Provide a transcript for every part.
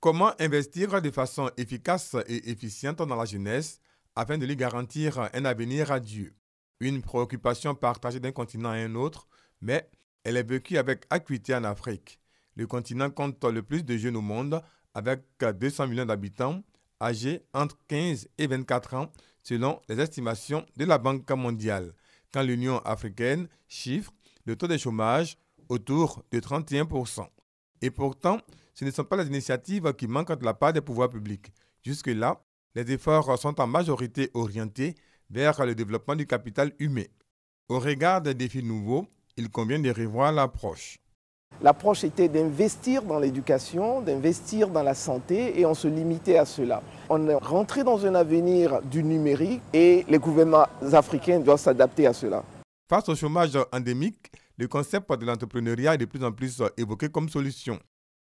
Comment investir de façon efficace et efficiente dans la jeunesse afin de lui garantir un avenir radieux? Une préoccupation partagée d'un continent à un autre, mais elle est vécue avec acuité en Afrique. Le continent compte le plus de jeunes au monde, avec 200 millions d'habitants, âgés entre 15 et 24 ans, selon les estimations de la Banque mondiale, quand l'Union africaine chiffre le taux de chômage autour de 31%. Et pourtant, ce ne sont pas les initiatives qui manquent de la part des pouvoirs publics. Jusque-là, les efforts sont en majorité orientés vers le développement du capital humain. Au regard des défis nouveaux, il convient de revoir l'approche. L'approche était d'investir dans l'éducation, d'investir dans la santé et on se limitait à cela. On est rentré dans un avenir du numérique et les gouvernements africains doivent s'adapter à cela. Face au chômage endémique, le concept de l'entrepreneuriat est de plus en plus évoqué comme solution.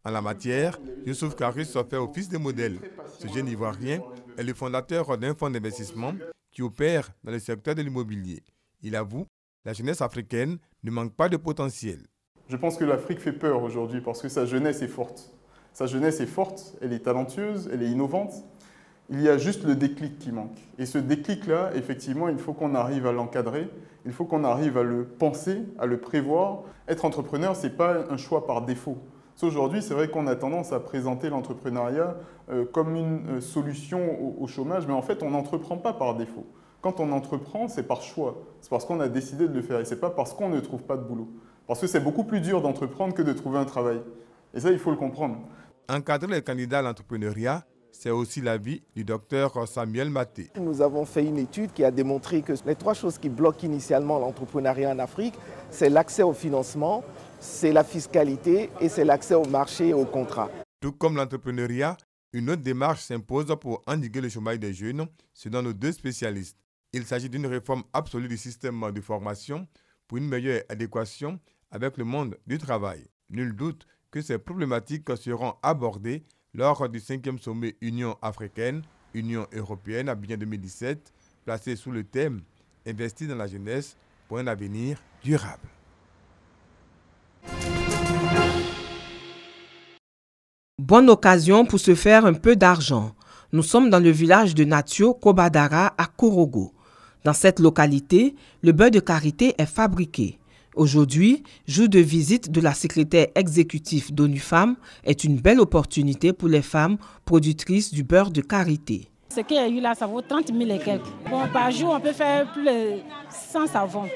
En la matière, Youssouf Karis fait office de modèle. Ce jeune Ivoirien est le fondateur d'un fonds d'investissement qui opère dans le secteur de l'immobilier. Il avoue, la jeunesse africaine ne manque pas de potentiel. Je pense que l'Afrique fait peur aujourd'hui parce que sa jeunesse est forte. Sa jeunesse est forte, elle est talentueuse, elle est innovante. Il y a juste le déclic qui manque. Et ce déclic-là, effectivement, il faut qu'on arrive à l'encadrer, il faut qu'on arrive à le penser, à le prévoir. Être entrepreneur, ce n'est pas un choix par défaut. Aujourd'hui, c'est vrai qu'on a tendance à présenter l'entrepreneuriat comme une solution au chômage, mais en fait, on n'entreprend pas par défaut. Quand on entreprend, c'est par choix. C'est parce qu'on a décidé de le faire et ce n'est pas parce qu'on ne trouve pas de boulot. Parce que c'est beaucoup plus dur d'entreprendre que de trouver un travail. Et ça, il faut le comprendre. Encadrer les candidats à l'entrepreneuriat, c'est aussi l'avis du docteur Samuel Maté. Nous avons fait une étude qui a démontré que les 3 choses qui bloquent initialement l'entrepreneuriat en Afrique, c'est l'accès au financement, c'est la fiscalité et c'est l'accès au marché et aux contrats. Tout comme l'entrepreneuriat, une autre démarche s'impose pour endiguer le chômage des jeunes, selon nos 2 spécialistes. Il s'agit d'une réforme absolue du système de formation pour une meilleure adéquation avec le monde du travail. Nul doute que ces problématiques seront abordées lors du 5e sommet Union africaine-Union européenne à Abidjan 2017, placé sous le thème « Investir dans la jeunesse pour un avenir durable ». Bonne occasion pour se faire un peu d'argent. Nous sommes dans le village de Natio Kobadara à Korogo. Dans cette localité, le beurre de karité est fabriqué. Aujourd'hui, jour de visite de la secrétaire exécutive d'ONU Femmes, est une belle opportunité pour les femmes productrices du beurre de karité. Ce qu'il y a eu là, ça vaut 30 000 et quelques. Bon, par jour, on peut faire plus de 100 savons.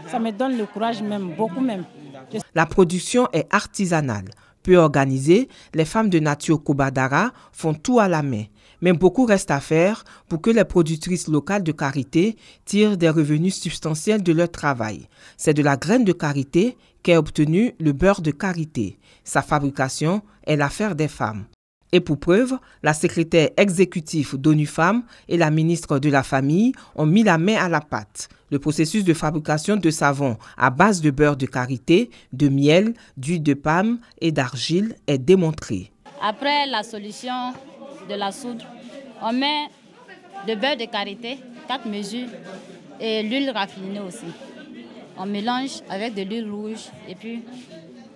Ça me donne le courage même, beaucoup même. La production est artisanale. Peu organisée, les femmes de Natio Kobadara font tout à la main. Mais beaucoup reste à faire pour que les productrices locales de karité tirent des revenus substantiels de leur travail. C'est de la graine de karité qu'est obtenu le beurre de karité. Sa fabrication est l'affaire des femmes. Et pour preuve, la secrétaire exécutive d'ONU Femmes et la ministre de la Famille ont mis la main à la pâte. Le processus de fabrication de savon à base de beurre de karité, de miel, d'huile de palme et d'argile est démontré. Après la solution de la soude, on met le beurre de karité, 4 mesures, et l'huile raffinée aussi. On mélange avec de l'huile rouge et puis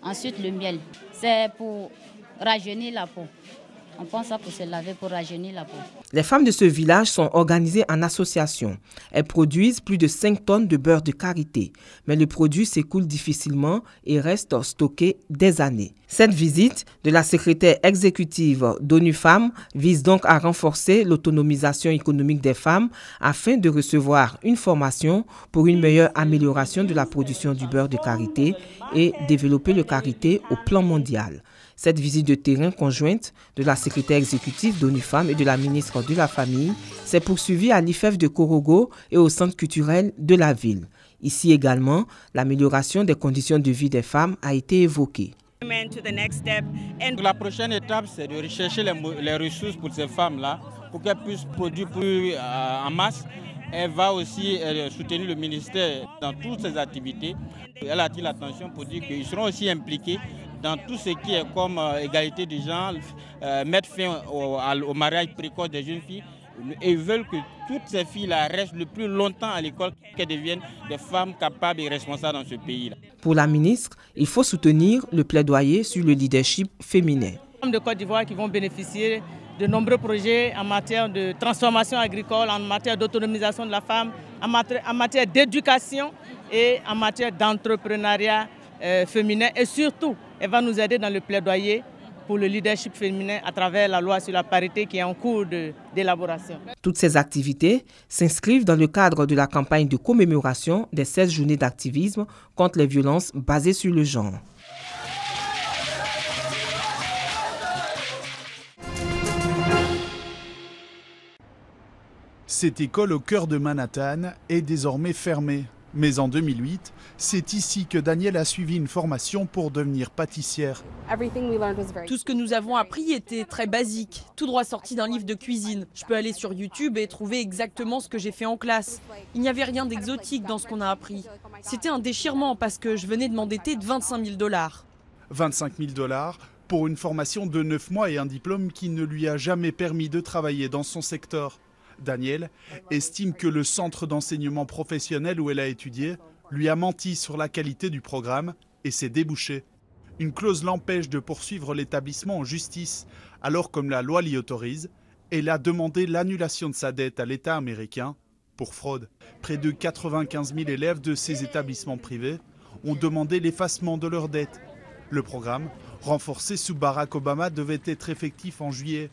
ensuite le miel. C'est pour rajeunir la peau. On pense ça pour se laver, pour rajeunir la peau. Les femmes de ce village sont organisées en association. Elles produisent plus de 5 tonnes de beurre de karité. Mais le produit s'écoule difficilement et reste stocké des années. Cette visite de la secrétaire exécutive d'ONU Femmes vise donc à renforcer l'autonomisation économique des femmes afin de recevoir une formation pour une meilleure amélioration de la production du beurre de karité et développer le karité au plan mondial. Cette visite de terrain conjointe de la secrétaire exécutive d'ONU Femmes et de la ministre de la Famille s'est poursuivie à l'IFEF de Korogo et au centre culturel de la ville. Ici également, l'amélioration des conditions de vie des femmes a été évoquée. La prochaine étape, c'est de rechercher les ressources pour ces femmes-là, pour qu'elles puissent produire plus en masse. Elle va aussi soutenir le ministère dans toutes ses activités. Elle attire l'attention pour dire qu'ils seront aussi impliqués dans tout ce qui est comme égalité des genres, mettre fin au mariage précoce des jeunes filles. Et ils veulent que toutes ces filles-là restent le plus longtemps à l'école, qu'elles deviennent des femmes capables et responsables dans ce pays-là. Pour la ministre, il faut soutenir le plaidoyer sur le leadership féminin. de Côte d'Ivoire qui vont bénéficier de nombreux projets en matière de transformation agricole, en matière d'autonomisation de la femme, en matière d'éducation et en matière d'entrepreneuriat féminin. Et surtout, elle va nous aider dans le plaidoyer pour le leadership féminin à travers la loi sur la parité qui est en cours d'élaboration. Toutes ces activités s'inscrivent dans le cadre de la campagne de commémoration des 16 journées d'activisme contre les violences basées sur le genre. Cette école au cœur de Manhattan est désormais fermée. Mais en 2008, c'est ici que Danielle a suivi une formation pour devenir pâtissière. Tout ce que nous avons appris était très basique, tout droit sorti d'un livre de cuisine. Je peux aller sur YouTube et trouver exactement ce que j'ai fait en classe. Il n'y avait rien d'exotique dans ce qu'on a appris. C'était un déchirement parce que je venais de m'endetter de 25 000 $. 25 000 $ pour une formation de 9 mois et un diplôme qui ne lui a jamais permis de travailler dans son secteur. Danielle estime que le centre d'enseignement professionnel où elle a étudié lui a menti sur la qualité du programme et ses débouchés. Une clause l'empêche de poursuivre l'établissement en justice, alors comme la loi l'y autorise, elle a demandé l'annulation de sa dette à l'État américain pour fraude. Près de 95 000 élèves de ces établissements privés ont demandé l'effacement de leurs dettes. Le programme, renforcé sous Barack Obama, devait être effectif en juillet.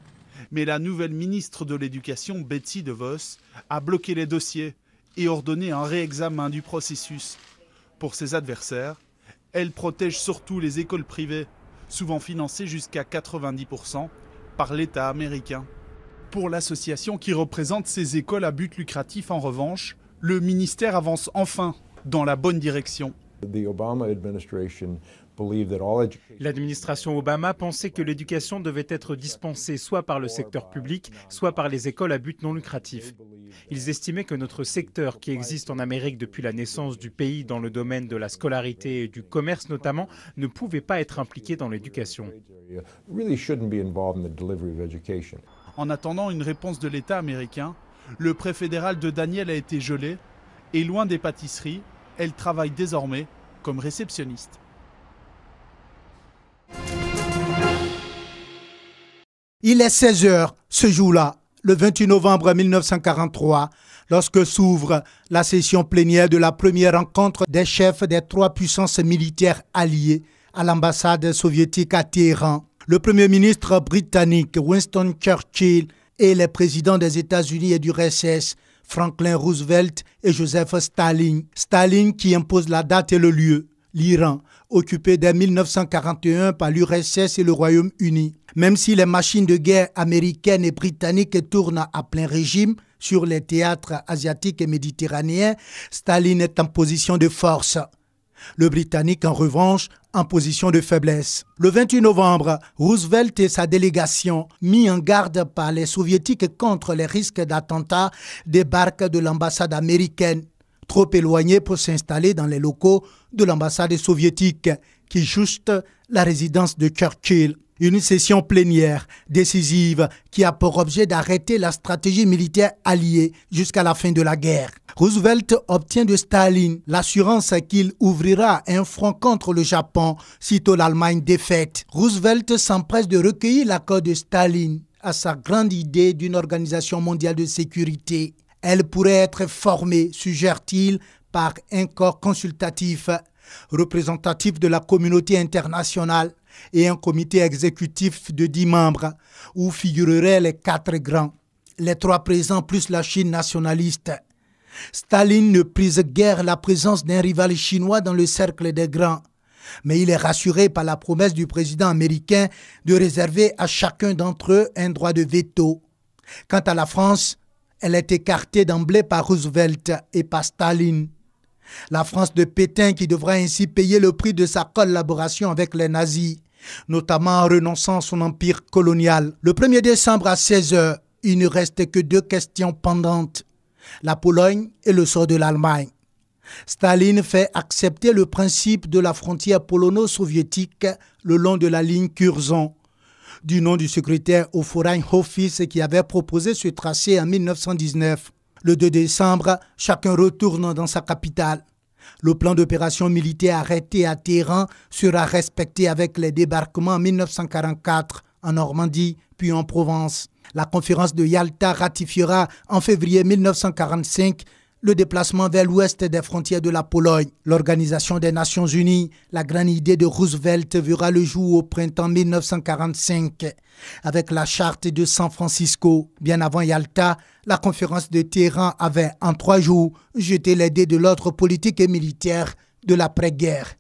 Mais la nouvelle ministre de l'Éducation, Betsy DeVos, a bloqué les dossiers et ordonné un réexamen du processus. Pour ses adversaires, elle protège surtout les écoles privées, souvent financées jusqu'à 90% par l'État américain. Pour l'association qui représente ces écoles à but lucratif, en revanche, le ministère avance enfin dans la bonne direction. L'administration Obama pensait que l'éducation devait être dispensée soit par le secteur public, soit par les écoles à but non lucratif. Ils estimaient que notre secteur, qui existe en Amérique depuis la naissance du pays dans le domaine de la scolarité et du commerce notamment, ne pouvait pas être impliqué dans l'éducation. En attendant une réponse de l'État américain, le prêt fédéral de Danielle a été gelé et loin des pâtisseries, elle travaille désormais comme réceptionniste. Il est 16h ce jour-là, le 28 novembre 1943, lorsque s'ouvre la session plénière de la première rencontre des chefs des 3 puissances militaires alliées à l'ambassade soviétique à Téhéran. Le premier ministre britannique Winston Churchill et les présidents des États-Unis et du RSS, Franklin Roosevelt et Joseph Staline. Staline qui impose la date et le lieu, l'Iran, occupé dès 1941 par l'URSS et le Royaume-Uni. Même si les machines de guerre américaines et britanniques tournent à plein régime sur les théâtres asiatiques et méditerranéens, Staline est en position de force. Le Britannique, en revanche, en position de faiblesse. Le 28 novembre, Roosevelt et sa délégation, mis en garde par les Soviétiques contre les risques d'attentats, débarquent de l'ambassade américaine, trop éloignée pour s'installer dans les locaux de l'ambassade soviétique, qui juste la résidence de Churchill. Une session plénière décisive qui a pour objet d'arrêter la stratégie militaire alliée jusqu'à la fin de la guerre. Roosevelt obtient de Staline l'assurance qu'il ouvrira un front contre le Japon sitôt l'Allemagne défaite. Roosevelt s'empresse de recueillir l'accord de Staline à sa grande idée d'une organisation mondiale de sécurité. Elle pourrait être formée, suggère-t-il, par un corps consultatif représentatif de la communauté internationale et un comité exécutif de 10 membres où figureraient les 4 grands, les 3 présents plus la Chine nationaliste. Staline ne prise guère la présence d'un rival chinois dans le cercle des grands, mais il est rassuré par la promesse du président américain de réserver à chacun d'entre eux un droit de veto. Quant à la France, elle est écartée d'emblée par Roosevelt et par Staline. La France de Pétain qui devra ainsi payer le prix de sa collaboration avec les nazis, notamment en renonçant à son empire colonial. Le 1er décembre à 16h, il ne reste que 2 questions pendantes, la Pologne et le sort de l'Allemagne. Staline fait accepter le principe de la frontière polono-soviétique le long de la ligne Curzon, du nom du secrétaire au Foreign Office qui avait proposé ce tracé en 1919. Le 2 décembre, chacun retourne dans sa capitale. Le plan d'opération militaire arrêté à Téhéran sera respecté avec les débarquements en 1944 en Normandie puis en Provence. La conférence de Yalta ratifiera en février 1945 le déplacement vers l'ouest des frontières de la Pologne. L'Organisation des Nations Unies, la grande idée de Roosevelt, verra le jour au printemps 1945 avec la charte de San Francisco. Bien avant Yalta, la conférence de Téhéran avait en 3 jours jeté les dés de l'ordre politique et militaire de l'après-guerre.